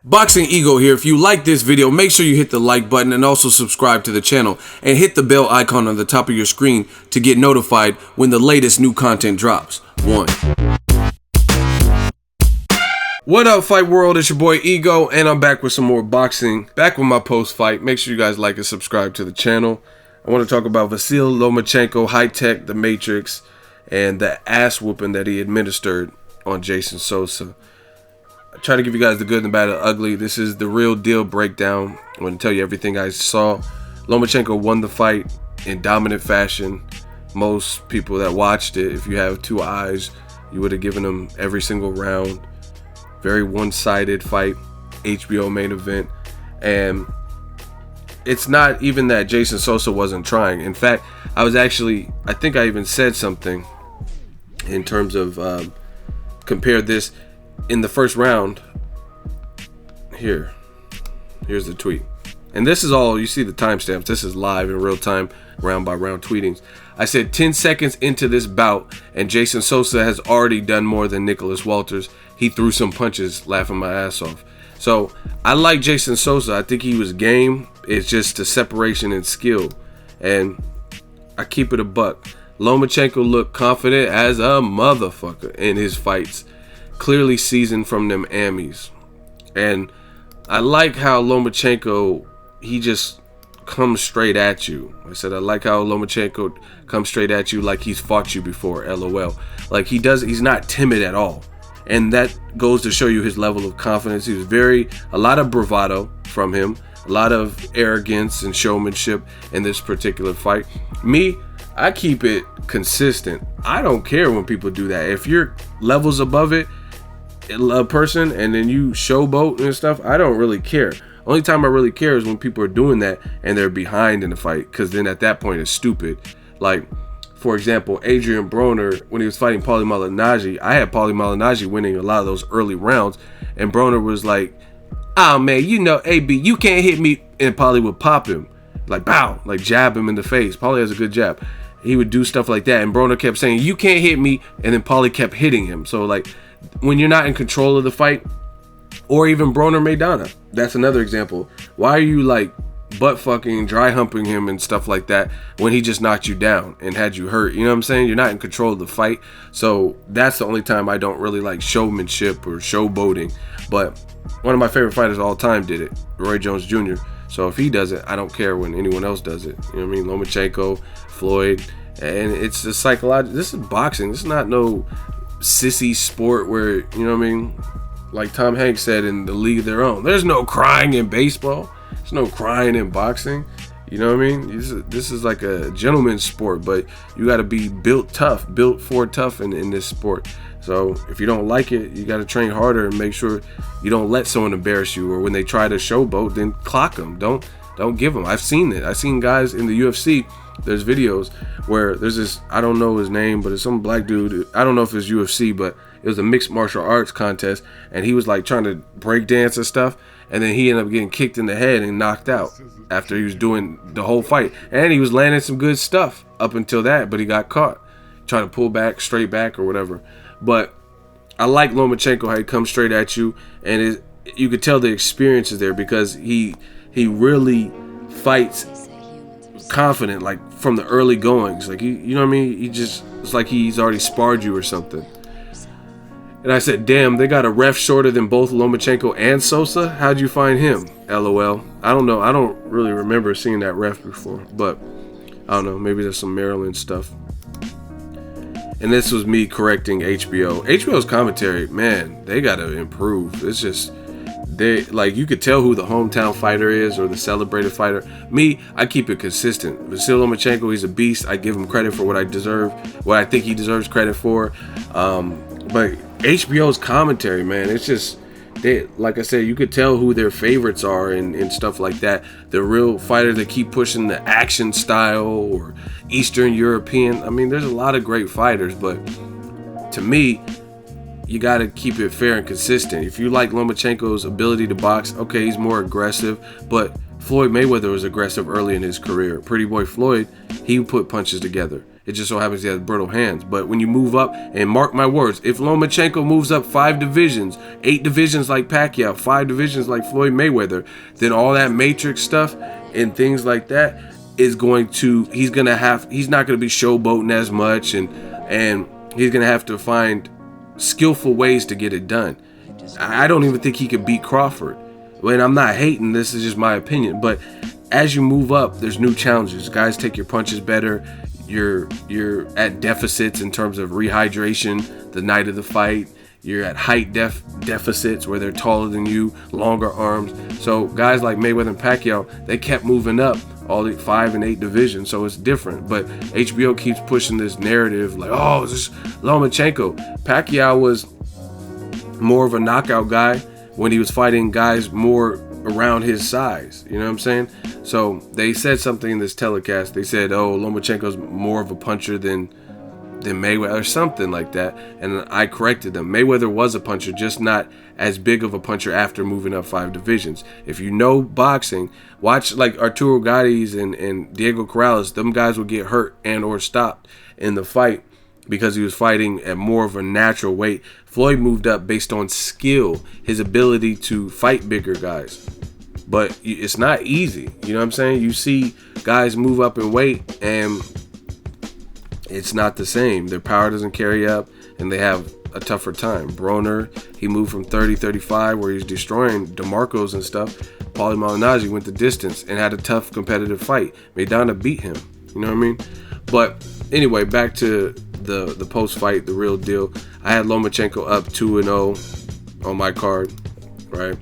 Boxing Ego here. If you like this video, make sure you hit the like button and also subscribe to the channel and hit the bell icon on the top of your screen to get notified when the latest new content drops. What up, fight world? It's your boy Ego, and I'm back with some more boxing. Back with my post fight. Make sure you guys like and subscribe to the channel. I want to talk about Vasyl Lomachenko, High Tech, The Matrix, and the ass whooping that he administered on Sosa. I try to give you guys the good and the bad and the ugly. This is the real deal breakdown. I'm going to tell you everything I saw. Lomachenko won the fight in dominant fashion. Most people that watched it, if you have two eyes, you would have given him every single round. Very one-sided fight, HBO main event. And it's not even that Sosa wasn't trying. In fact, I think I even said something in terms of compare this in the first round. Here's the tweet. And this is all, you see the timestamps. This is live in real time, round by round tweetings. I said 10 seconds into this bout, and Sosa has already done more than Nicholas Walters. He threw some punches, laughing my ass off. So I like Sosa. I think he was game. It's just the separation and skill. And I keep it a buck. Lomachenko looked confident as a motherfucker in his fights. Clearly seasoned from them Ammies. And I like how Lomachenko, he just comes straight at you. I said I like how Lomachenko comes straight at you like he's fought you before, LOL. Like he's not timid at all. And that goes to show you his level of confidence. He was a lot of bravado from him, a lot of arrogance and showmanship in this particular fight. Me, I keep it consistent. I don't care when people do that. If you're levels above it, a person, and then you showboat and stuff, I don't really care. Only time I really care is when people are doing that and they're behind in the fight, because then at that point it's stupid. Like, for example, Adrian Broner, when he was fighting Paulie Malignaggi, I had Paulie Malignaggi winning a lot of those early rounds, and Broner was like, "Oh man, you know, AB, you can't hit me," and Paulie would pop him, like bow, like jab him in the face. Paulie has a good jab. He would do stuff like that, and Broner kept saying, "You can't hit me," and then Paulie kept hitting him. So like, when you're not in control of the fight, or even Broner Maidana, that's another example. Why are you like butt fucking, dry humping him and stuff like that when he just knocked you down and had you hurt? You know what I'm saying? You're not in control of the fight. So that's the only time I don't really like showmanship or showboating. But one of my favorite fighters of all time did it, Roy Jones Jr. So if he does it, I don't care when anyone else does it. You know what I mean? Lomachenko, Floyd, and it's the psychological. This is boxing. This is not no sissy sport where, you know what I mean, like Tom Hanks said in The League of Their Own, there's no crying in baseball, there's no crying in boxing. You know what I mean? This is like a gentleman's sport, but you got to be built for tough in this sport. So if you don't like it, you got to train harder and make sure you don't let someone embarrass you, or when they try to showboat, then clock them. Don't give them. I've seen it. I've seen guys in the UFC. There's videos where there's this, I don't know his name, but it's some black dude. I don't know if it's UFC, but it was a mixed martial arts contest, and he was like trying to break dance and stuff, and then he ended up getting kicked in the head and knocked out after he was doing the whole fight. And he was landing some good stuff up until that, but he got caught trying to pull back, straight back or whatever. But I like Lomachenko, how he comes straight at you, and you could tell the experience is there, because he really fights confident, like from the early goings. Like, you know what I mean? It's like he's already sparred you or something. And I said, damn, they got a ref shorter than both Lomachenko and Sosa? How'd you find him? LOL. I don't know. I don't really remember seeing that ref before, but I don't know. Maybe there's some Maryland stuff. And this was me correcting HBO. HBO's commentary, man, they gotta improve. It's just, you could tell who the hometown fighter is or the celebrated fighter. Me, I keep it consistent. Vasyl Lomachenko, he's a beast. I give him credit for what I deserve, what I think he deserves credit for. But HBO's commentary, man, it's just, like I said, you could tell who their favorites are and stuff like that. The real fighters that keep pushing the action style or Eastern European. I mean, there's a lot of great fighters, but to me, you got to keep it fair and consistent. If you like Lomachenko's ability to box, okay, he's more aggressive, but Floyd Mayweather was aggressive early in his career. Pretty Boy Floyd, he put punches together. It just so happens he has brittle hands. But when you move up, and mark my words, if Lomachenko moves up 5 divisions, 8 divisions like Pacquiao, 5 divisions like Floyd Mayweather, then all that matrix stuff and things like that is going to, he's not going to be showboating as much, and he's going to have to find skillful ways to get it done. I don't even think he could beat Crawford. And I'm not hating, this is just my opinion, but as you move up, there's new challenges. Guys take your punches better. You're at deficits in terms of rehydration the night of the fight. You're at height deficits where they're taller than you, longer arms. So guys like Mayweather and Pacquiao, they kept moving up all the 5 and 8 divisions, so it's different. But HBO keeps pushing this narrative like, oh, it's just Lomachenko. Pacquiao was more of a knockout guy when he was fighting guys more around his size, you know what I'm saying? So they said something in this telecast. They said, oh, Lomachenko's more of a puncher than Mayweather or something like that, and I corrected them. Mayweather was a puncher, just not as big of a puncher after moving up 5 divisions. If you know boxing, watch like Arturo Gatti and Diego Corrales. Them guys would get hurt and or stopped in the fight because he was fighting at more of a natural weight. Floyd moved up based on skill, his ability to fight bigger guys. But it's not easy, you know what I'm saying? You see guys move up in weight and it's not the same. Their power doesn't carry up and they have a tougher time. Broner, he moved from 30-35 where he's destroying DeMarcos and stuff. Paulie Malignaggi went the distance and had a tough competitive fight. Maidana beat him, you know what I mean? But anyway, back to the post-fight, the real deal. I had Lomachenko up 2-0 on my card, right?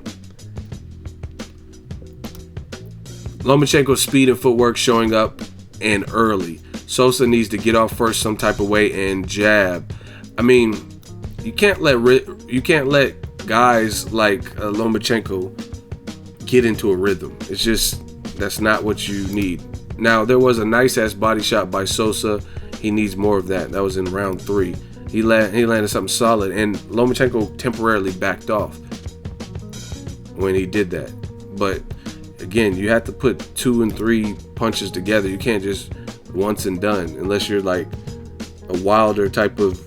Lomachenko's speed and footwork showing up and early. Sosa needs to get off first some type of way and jab. I mean, you can't let guys like Lomachenko get into a rhythm. It's just, that's not what you need. Now, there was a nice ass body shot by Sosa. He needs more of that. That was in round 3. He landed something solid, and Lomachenko temporarily backed off when he did that. But again, you have to put 2 and 3 punches together. You can't just once and done unless you're like a Wilder type of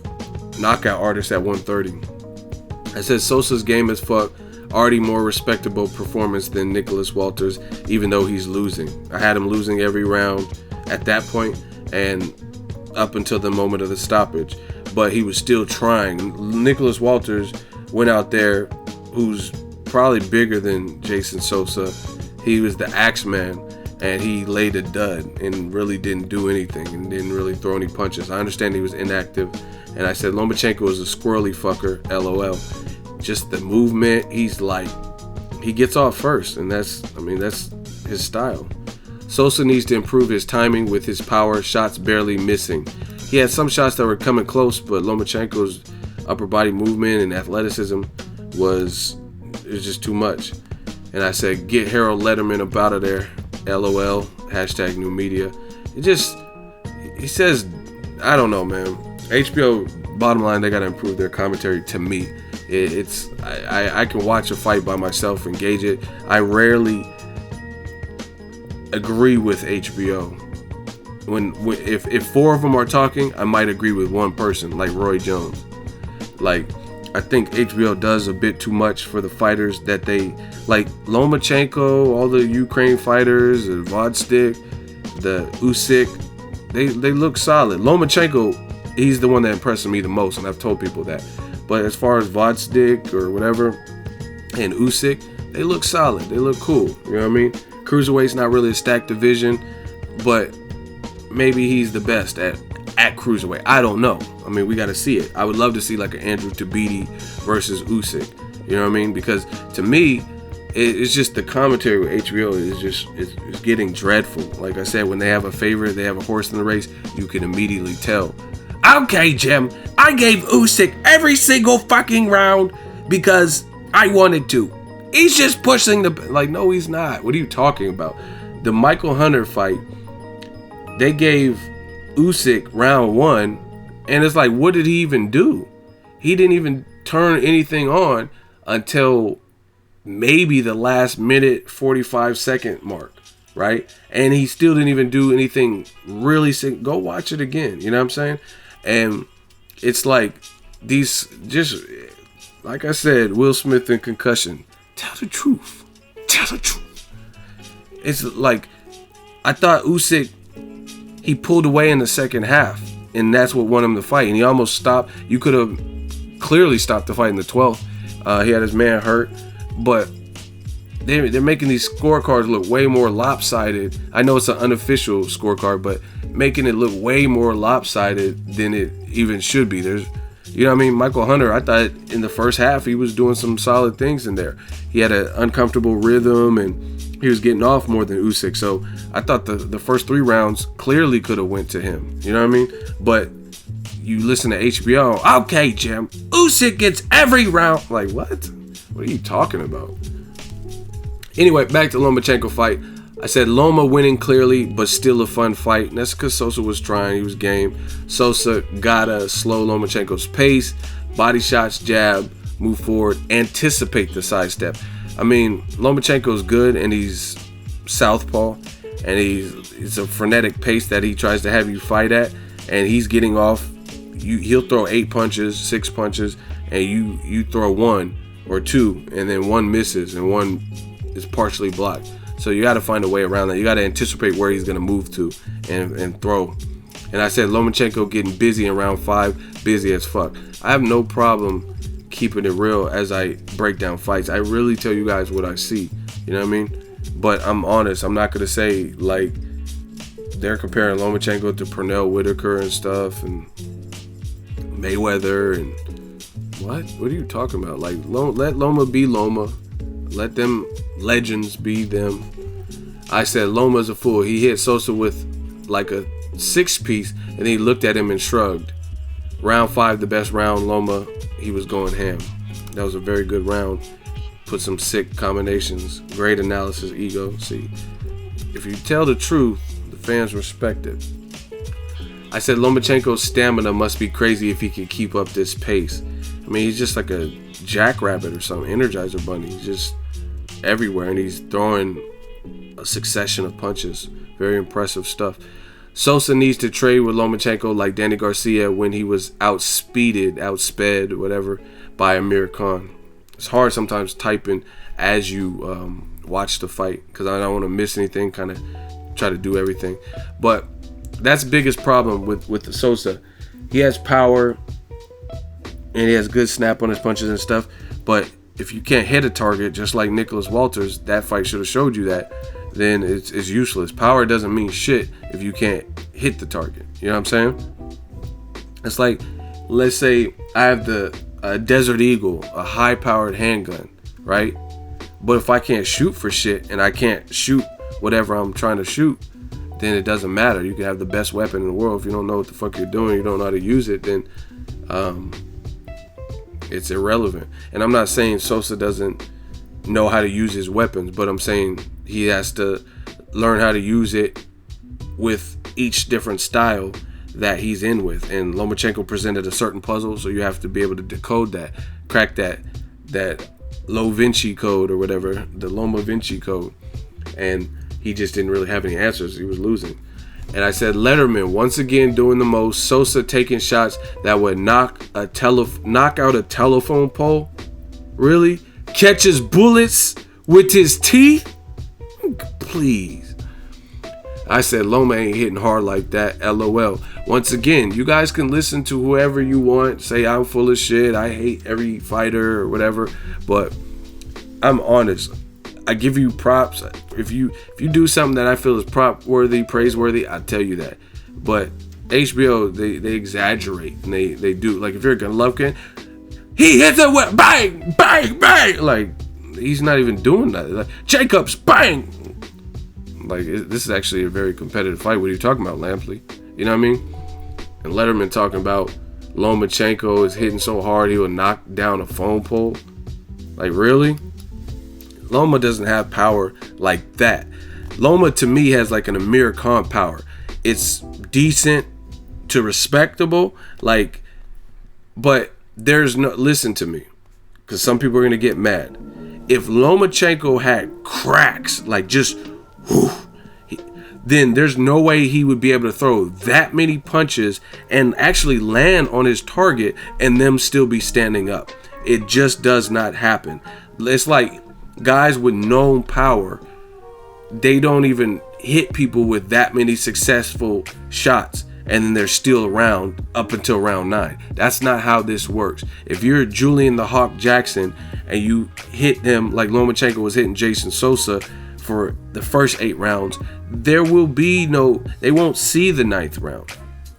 knockout artist at 130. I said Sosa's game as fuck. Already more respectable performance than Nicholas Walters, even though he's losing. I had him losing every round at that point and up until the moment of the stoppage, but he was still trying. Nicholas Walters went out there, who's probably bigger than Jason Sosa. He was the Axeman, and he laid a dud and really didn't do anything and didn't really throw any punches. I understand he was inactive, and I said Lomachenko is a squirrely fucker, LOL. Just the movement, he's like, he gets off first, and that's his style. Sosa needs to improve his timing with his power, shots barely missing. He had some shots that were coming close, but Lomachenko's upper body movement and athleticism was just too much. And I said, get Harold Letterman up out of there, LOL, hashtag new media. He says, I don't know, man. HBO, bottom line, they got to improve their commentary to me. I can watch a fight by myself, engage it. I rarely agree with HBO. If 4 of them are talking, I might agree with one person, like Roy Jones. Like, I think HBO does a bit too much for the fighters that they like. Lomachenko, all the Ukraine fighters, the Vasyl, the Usyk, they look solid. Lomachenko, he's the one that impressed me the most, and I've told people that. But as far as Vasyl or whatever, and Usyk, they look solid. They look cool. You know what I mean? Cruiserweight's not really a stacked division, but maybe he's the best at cruiserweight. I don't know. I mean, we got to see it. I would love to see like an Andrew Tabiti versus Usyk. You know what I mean? Because to me, it's just the commentary with HBO is getting dreadful. Like I said, when they have a favorite, they have a horse in the race, you can immediately tell. Okay, Jim, I gave Usyk every single fucking round because I wanted to. He's just pushing no, he's not. What are you talking about? The Michael Hunter fight, they gave Usyk round 1, and it's like, what did he even do? He didn't even turn anything on until maybe the last minute 45 second mark. right? And he still didn't even do anything really sick. Go watch it again. You know what I'm saying? And it's like these, just like I said, Will Smith and concussion. Tell the truth. Tell the truth. It's like, I thought Usyk, he pulled away in the second half, and that's what won him the fight. And he almost stopped. You could have clearly stopped the fight in the 12th. He had his man hurt, but they're making these scorecards look way more lopsided. I know it's an unofficial scorecard, but making it look way more lopsided than it even should be. There's, you know what I mean? Michael Hunter, I thought in the first half he was doing some solid things in there. He had an uncomfortable rhythm, and he was getting off more than Usyk. So I thought the first 3 rounds clearly could have went to him. You know what I mean? But you listen to HBO, okay, Jim, Usyk gets every round. Like, what? What are you talking about? Anyway, back to Lomachenko fight. I said Loma winning clearly, but still a fun fight. And that's because Sosa was trying. He was game. Sosa gotta slow Lomachenko's pace. Body shots, jab, move forward, anticipate the sidestep. I mean, Lomachenko's good, and he's southpaw, and he's a frenetic pace that he tries to have you fight at, and he's getting off. He'll throw 8 punches, 6 punches, and you throw 1 or 2, and then 1 misses, and 1 is partially blocked. So you got to find a way around that. You got to anticipate where he's going to move to and throw. And I said Lomachenko getting busy in round 5, busy as fuck. I have no problem keeping it real as I break down fights. I really tell you guys what I see. You know what I mean? But I'm honest. I'm not going to say like they're comparing Lomachenko to Pernell Whitaker and stuff and Mayweather and what? What are you talking about? Like, let Loma be Loma. Let them legends be them. I said Loma's a fool. He hit Sosa with like a 6-piece, and he looked at him and shrugged. Round 5, the best round, Loma, he was going ham. That was a very good round. Put some sick combinations. Great analysis, ego. See, if you tell the truth, the fans respect it. I said Lomachenko's stamina must be crazy if he can keep up this pace. I mean, he's just like a jackrabbit or something, Energizer Bunny. He's just everywhere, and he's throwing a succession of punches. Very impressive stuff. Sosa needs to trade with Lomachenko like Danny Garcia when he was outsped, whatever, by Amir Khan. It's hard sometimes typing as you watch the fight because I don't want to miss anything, kind of try to do everything. But that's the biggest problem with the Sosa. He has power, and he has good snap on his punches and stuff, but if you can't hit a target, just like Nicholas Walters, that fight should have showed you that, then it's useless. Power doesn't mean shit if you can't hit the target. You know what I'm saying? It's like, let's say I have a Desert Eagle, a high-powered handgun, right? But if I can't shoot for shit, and I can't shoot whatever I'm trying to shoot, then it doesn't matter. You can have the best weapon in the world. If you don't know what the fuck you're doing, you don't know how to use it, then it's irrelevant. And I'm not saying Sosa doesn't know how to use his weapons, but I'm saying he has to learn how to use it with each different style that he's in with. And Lomachenko presented a certain puzzle, so you have to be able to decode that, crack that Lo Vinci code or whatever, the Loma Vinci code. And he just didn't really have any answers. He was losing. And I said Letterman once again doing the most. Sosa taking shots that would knock out a telephone pole. Really? Catches bullets with his teeth? Please. I said Loma ain't hitting hard like that. LOL. Once again, you guys can listen to whoever you want. Say I'm full of shit. I hate every fighter or whatever. But I'm honest. I give you props. If you do something that I feel is prop worthy, praiseworthy, I tell you that. But HBO, they exaggerate, and they do. Like if you're a Golovkin, he hits it with bang, bang, bang. Like he's not even doing that. Like Jacobs, bang. Like this is actually a very competitive fight. What are you talking about, Lampley? You know what I mean? And Letterman talking about Lomachenko is hitting so hard he will knock down a phone pole. Like really? Loma doesn't have power like that. Loma to me has like an Amir Khan power. It's decent to respectable, like, but there's no, listen to me, because some people are gonna get mad. If Lomachenko had cracks, like just whoosh, then there's no way he would be able to throw that many punches and actually land on his target and them still be standing up. It just does not happen. It's like guys with known power, they don't even hit people with that many successful shots, and then they're still around up until round 9. That's not how this works. If you're Julian the Hawk Jackson and you hit them like Lomachenko was hitting Jason Sosa for the first 8 rounds, there will be no, they won't see the 9th round.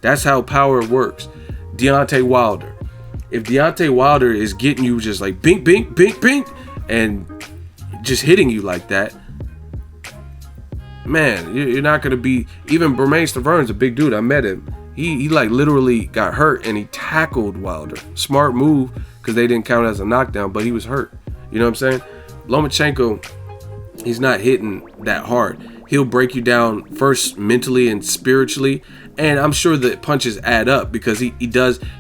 That's how power works. Deontay Wilder. If Deontay Wilder is getting you just like bink, bink, bink, bink, and just hitting you like that, man, you're not going to be, even Bermane Stivern's a big dude. I met him. He like literally got hurt and he tackled Wilder. Smart move because they didn't count it as a knockdown, but he was hurt. You know what I'm saying? Lomachenko, he's not hitting that hard. He'll break you down first mentally and spiritually, and I'm sure the punches add up because he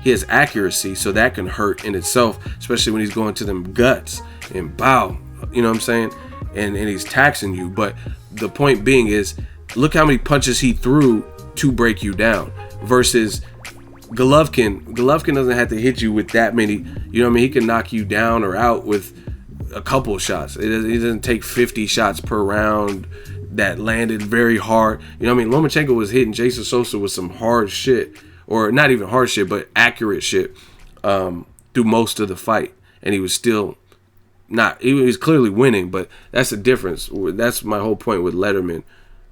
has accuracy, so that can hurt in itself, especially when he's going to them guts and bow, you know what I'm saying? And he's taxing you. But the point being is, look how many punches he threw to break you down versus Golovkin. Golovkin doesn't have to hit you with that many, you know what I mean? He can knock you down or out with a couple of shots. It doesn't take 50 shots per round that landed very hard. You know what I mean? Lomachenko was hitting Jason Sosa with some hard shit, or not even hard shit, but accurate shit through most of the fight. And he was still not, he was clearly winning, but that's the difference. That's my whole point with Letterman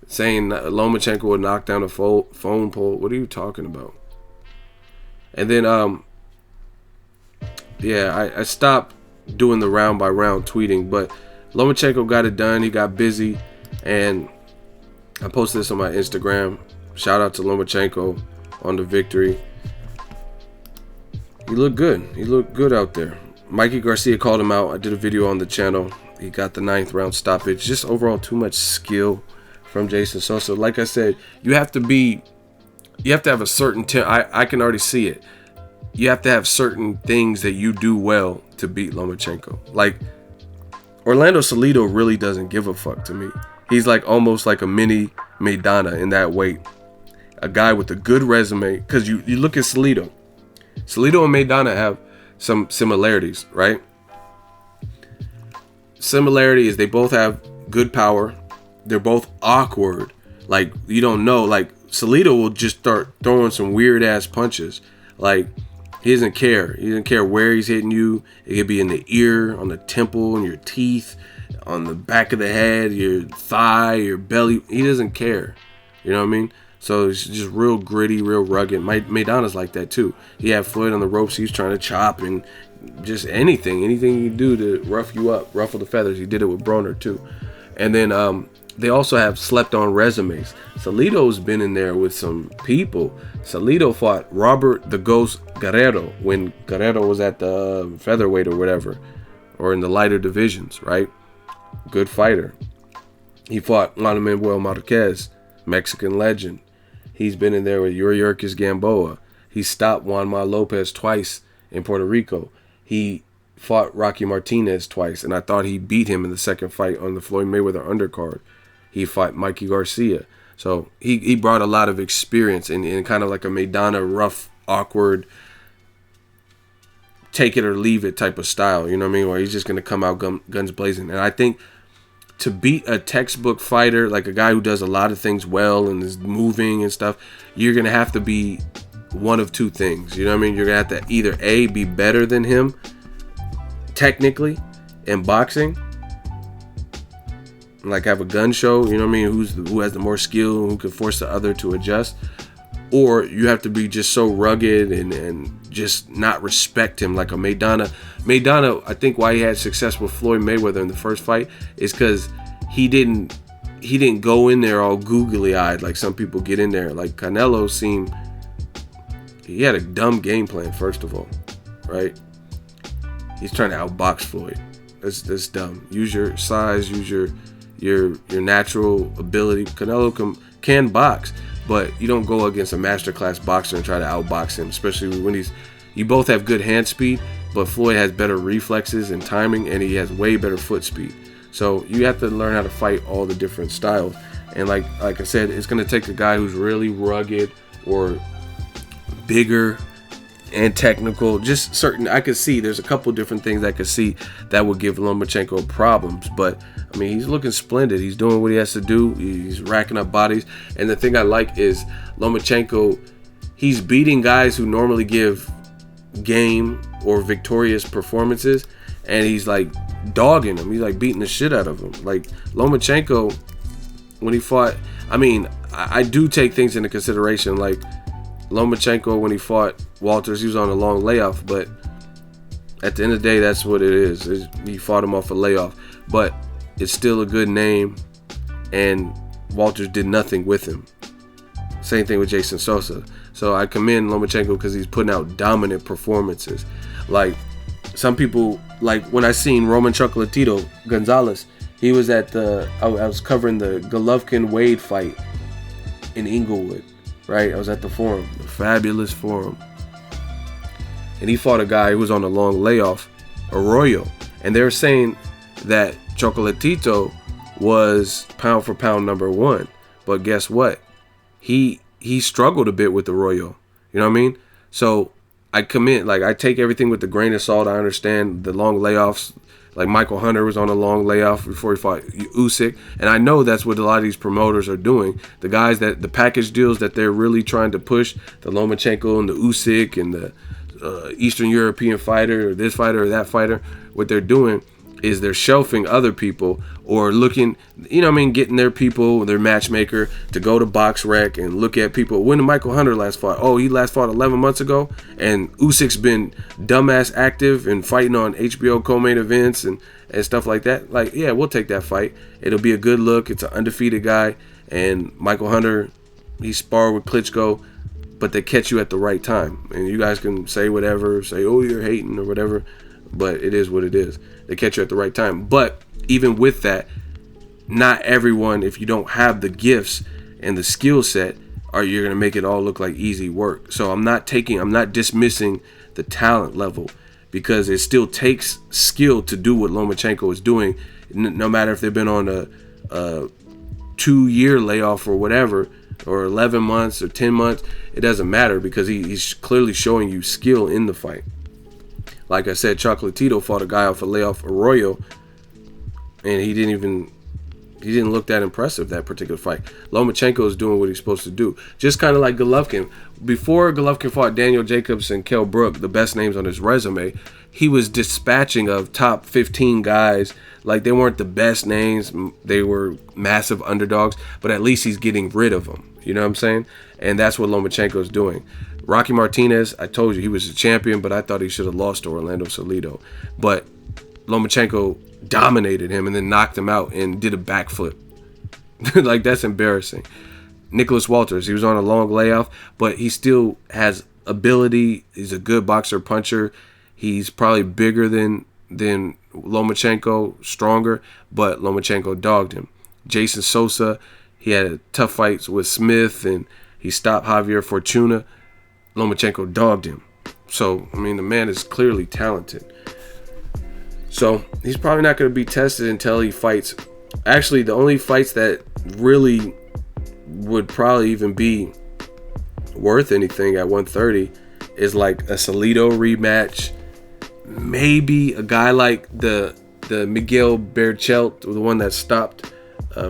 saying Lomachenko would knock down a phone pole. What are you talking about? And then, yeah, I stopped doing the round by round tweeting, but Lomachenko got it done. He got busy, and I posted this on my Instagram. Shout out to Lomachenko on the victory. He looked good. He looked good out there. Mikey Garcia called him out. I did a video on the channel. He got the 9th round stoppage. Just overall too much skill from Jason Sosa. Like I said, you have to have a certain I can already see it. You have to have certain things that you do well to beat Lomachenko. Like, Orlando Salido really doesn't give a fuck to me. He's like almost like a mini Maidana in that weight. A guy with a good resume. Because you look at Salido. Salido and Maidana have some similarities, right? Similarity is they both have good power. They're both awkward. Like, you don't know. Like, Salido will just start throwing some weird ass punches. Like, he doesn't care. He doesn't care where he's hitting you. It could be in the ear, on the temple, in your teeth, on the back of the head, your thigh, your belly. He doesn't care. You know what I mean? So it's just real gritty, real rugged. Maidana's like that too. He had Floyd on the ropes. He's trying to chop and just anything you can do to rough you up, ruffle the feathers. He did it with Broner too. And then they also have slept on resumes. Salido's been in there with some people. Salido fought Robert the Ghost Guerrero when Guerrero was at the featherweight or whatever, or in the lighter divisions, right? Good fighter. He fought Juan Manuel Marquez, Mexican legend. He's been in there with Yuriorkis Gamboa. He stopped Juan Ma Lopez twice in Puerto Rico. He fought Rocky Martinez twice, and I thought he beat him in the second fight on the Floyd Mayweather undercard. He fought Mikey Garcia. So he brought a lot of experience in kind of like a Maidana rough, awkward, take it or leave it type of style. You know what I mean? Where he's just going to come out guns blazing. And I think to beat a textbook fighter, like a guy who does a lot of things well and is moving and stuff, you're going to have to be one of two things. You know what I mean? You're going to have to either A, be better than him technically in boxing, like have a gun show, you know what I mean, who has the more skill and who can force the other to adjust, or you have to be just so rugged and just not respect him like a Maidana. I think why he had success with Floyd Mayweather in the first fight is because he didn't go in there all googly eyed like some people get in there. Like Canelo seemed, he had a dumb game plan, first of all, right? He's trying to outbox Floyd. That's dumb. Use your size, use your natural ability. Canelo can box, but you don't go against a masterclass boxer and try to outbox him, especially when you both have good hand speed, but Floyd has better reflexes and timing, and he has way better foot speed. So you have to learn how to fight all the different styles. And like I said, it's going to take a guy who's really rugged or bigger and technical. Just certain, I could see there's a couple different things I could see that would give Lomachenko problems. But I mean, he's looking splendid. He's doing what he has to do. He's racking up bodies. And the thing I like is Lomachenko, he's beating guys who normally give game or victorious performances, and he's like dogging them. He's like beating the shit out of them. Like Lomachenko, when he fought, I mean, I do take things into consideration. Like Lomachenko, when he fought Walters, he was on a long layoff, but at the end of the day, that's what it is. He fought him off a layoff, but it's still a good name, and Walters did nothing with him. Same thing with Jason Sosa. So I commend Lomachenko because he's putting out dominant performances. Like some people, like when I seen Roman Chocolatito Gonzalez, he was at I was covering the Golovkin-Wade fight in Inglewood, right? I was at the forum, the fabulous forum. And he fought a guy who was on a long layoff, Arroyo. And they're saying that Chocolatito was pound for pound #1. But guess what? He struggled a bit with Arroyo. You know what I mean? So I commit, like I take everything with a grain of salt. I understand the long layoffs. Like Michael Hunter was on a long layoff before he fought Usyk. And I know that's what a lot of these promoters are doing. The guys that, the package deals that they're really trying to push, the Lomachenko and the Usyk and the Eastern European fighter or this fighter or that fighter, what they're doing is they're shelving other people or looking, you know what I mean, getting their people, their matchmaker to go to BoxRec and look at people. When did Michael Hunter last fought? Oh, he last fought 11 months ago, and Usyk's been dumbass active and fighting on HBO co-main events and stuff like that. Like, yeah, we'll take that fight. It'll be a good look. It's an undefeated guy, and Michael Hunter, he sparred with Klitschko, but they catch you at the right time. And you guys can say whatever, say, oh, you're hating or whatever, but it is what it is. They catch you at the right time. But even with that, not everyone, if you don't have the gifts and the skill set, you're going to make it all look like easy work. So I'm not dismissing the talent level, because it still takes skill to do what Lomachenko is doing, no matter if they've been on a 2-year layoff or whatever, or 11 months or 10 months. It doesn't matter, because he's clearly showing you skill in the fight. Like I said, Chocolatito fought a guy off a layoff, Arroyo, and he didn't look that impressive that particular fight. Lomachenko is doing what he's supposed to do. Just kind of like Golovkin. Before Golovkin fought Daniel Jacobs and Kell Brook, the best names on his resume, he was dispatching of top 15 guys. Like, they weren't the best names. They were massive underdogs, but at least he's getting rid of them. You know what I'm saying? And that's what Lomachenko is doing. Rocky Martinez, I told you, he was a champion, but I thought he should have lost to Orlando Salido. But Lomachenko dominated him and then knocked him out and did a backflip. Like, that's embarrassing. Nicholas Walters, he was on a long layoff, but he still has ability. He's a good boxer puncher. He's probably bigger than Lomachenko, stronger, but Lomachenko dogged him. Jason Sosa, he had tough fights with Smith, and he stopped Javier Fortuna. Lomachenko dogged him. So, I mean, the man is clearly talented. So, he's probably not going to be tested until he fights. Actually, the only fights that really would probably even be worth anything at 130 is like a Salido rematch. Maybe a guy like the Miguel Berchelt, the one that stopped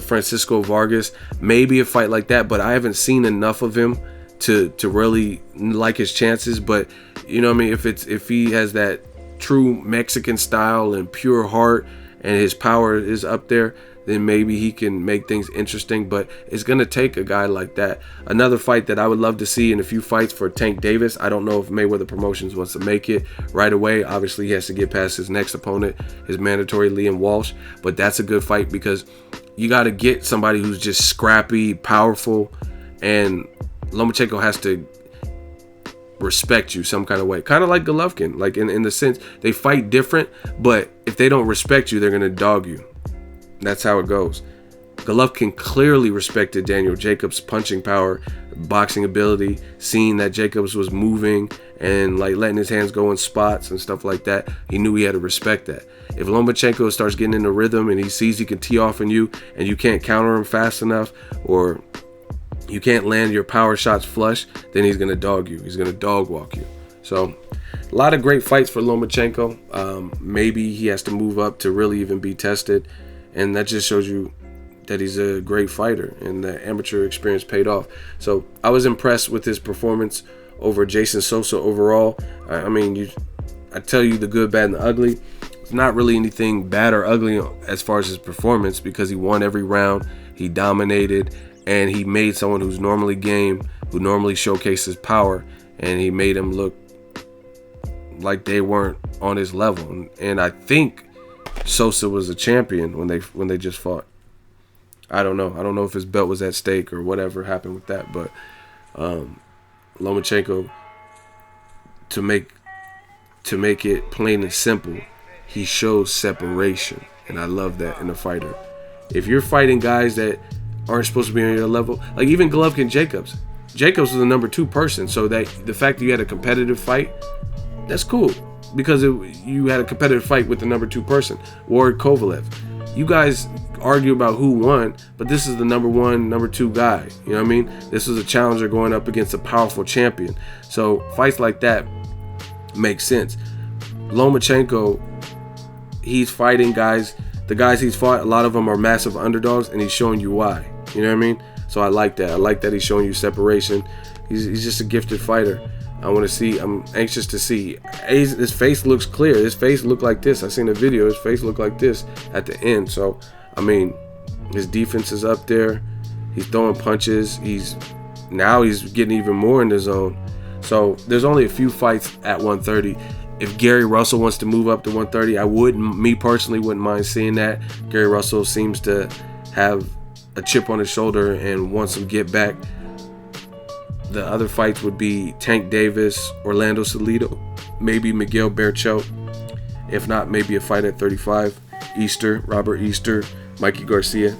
Francisco Vargas. Maybe a fight like that, but I haven't seen enough of him to really like his chances. But you know what I mean, if he has that true Mexican style and pure heart and his power is up there, then maybe he can make things interesting. But it's going to take a guy like that. Another fight that I would love to see in a few fights for Tank Davis. I don't know if Mayweather Promotions wants to make it right away. Obviously, he has to get past his next opponent, his mandatory Liam Walsh. But that's a good fight, because you got to get somebody who's just scrappy, powerful, and Lomachenko has to respect you some kind of way. Kind of like Golovkin, like in the sense they fight different, but if they don't respect you, they're going to dog you. That's how it goes. Golovkin clearly respected Daniel Jacobs' punching power, boxing ability, seeing that Jacobs was moving and like letting his hands go in spots and stuff like that, he knew he had to respect that. If Lomachenko starts getting in the rhythm and he sees he can tee off on you and you can't counter him fast enough, or you can't land your power shots flush, then he's going to dog you. He's going to dog walk you. So a lot of great fights for Lomachenko. Maybe he has to move up to really even be tested, and that just shows you that he's a great fighter and the amateur experience paid off. So I was impressed with his performance over Jason Sosa overall. I mean, I tell you the good, bad, and the ugly. It's not really anything bad or ugly as far as his performance, because he won every round, he dominated, and he made someone who's normally game, who normally showcases power, and he made him look like they weren't on his level. And I think Sosa was a champion when they just fought. I don't know if his belt was at stake or whatever happened with that, but Lomachenko, to make it plain and simple, he shows separation, and I love that in a fighter. If you're fighting guys that aren't supposed to be on your level, like even Golovkin Jacobs was the number 2 person, so that the fact that you had a competitive fight, that's cool, because you had a competitive fight with the number 2 person. Ward Kovalev, you guys argue about who won, but this is the number 1, number 2 guy. You know what I mean? This is a challenger going up against a powerful champion. So fights like that make sense. Lomachenko, he's fighting guys. The guys he's fought, a lot of them are massive underdogs, and he's showing you why. You know what I mean? So I like that. I like that he's showing you separation. He's just a gifted fighter. I'm anxious to see. His face looks clear. His face looked like this. I seen a video. His face looked like this at the end. So, I mean, his defense is up there. He's throwing punches. He's getting even more in the zone. So there's only a few fights at 130. If Gary Russell wants to move up to 130, me personally wouldn't mind seeing that. Gary Russell seems to have a chip on his shoulder and wants some get back. The other fights would be Tank Davis, Orlando Salido, maybe Miguel Berchelt. If not, maybe a fight at 35. Robert Easter, Mikey Garcia.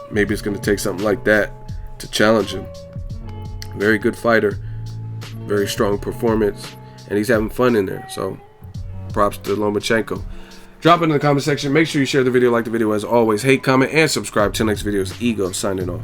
Maybe it's going to take something like that to challenge him. Very good fighter. Very strong performance. And he's having fun in there. So props to Lomachenko. Drop it in the comment section. Make sure you share the video, like the video as always. Hate, comment, and subscribe. Till next video is Ego signing off.